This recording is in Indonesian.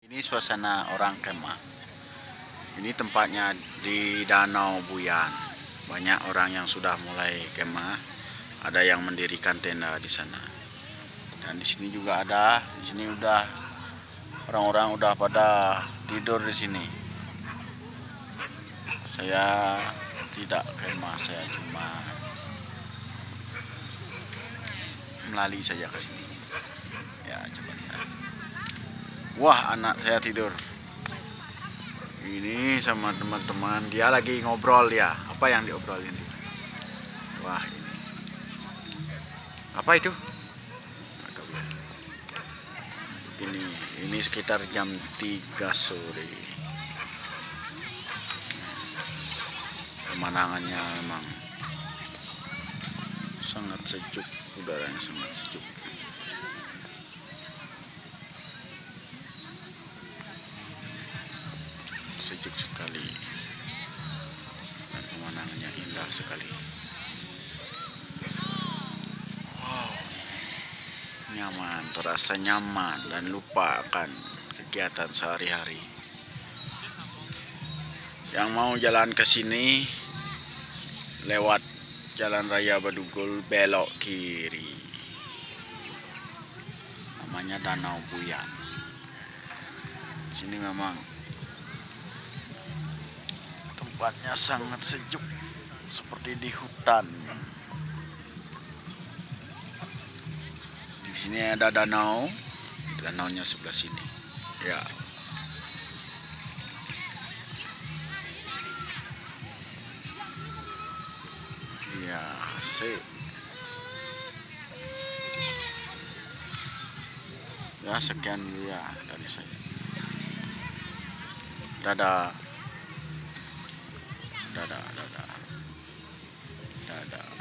Ini suasana orang kemah. Ini tempatnya di Danau Buyan. Banyak orang yang sudah mulai kemah. Ada yang mendirikan tenda di sana. Dan di sini juga ada. Di sini udah orang-orang udah pada tidur di sini. Saya tidak kemah, saya cuma melalui saja ke sini. Ya, coba lihat. Wah, anak saya tidur. Ini sama teman-teman, dia lagi ngobrol ya. Apa yang diobrolin? Wah, apa itu? Ini sekitar jam 3 sore. Pemandangannya memang sangat sejuk, udaranya sangat sejuk. Sejuk sekali. Dan pemandangannya indah sekali. Wow. Nyaman, terasa nyaman dan lupakan kegiatan sehari-hari. Yang mau jalan ke sini lewat Jalan Raya Badugul, belok kiri. Namanya Danau Buyan. Sini memang tempatnya sangat sejuk, seperti di hutan. Di sini ada danau, danaunya sebelah sini. Ya. Ya, sih. Ya, sekian dulu ya dari saya. Dadah. Dadah, dadah. Dadah.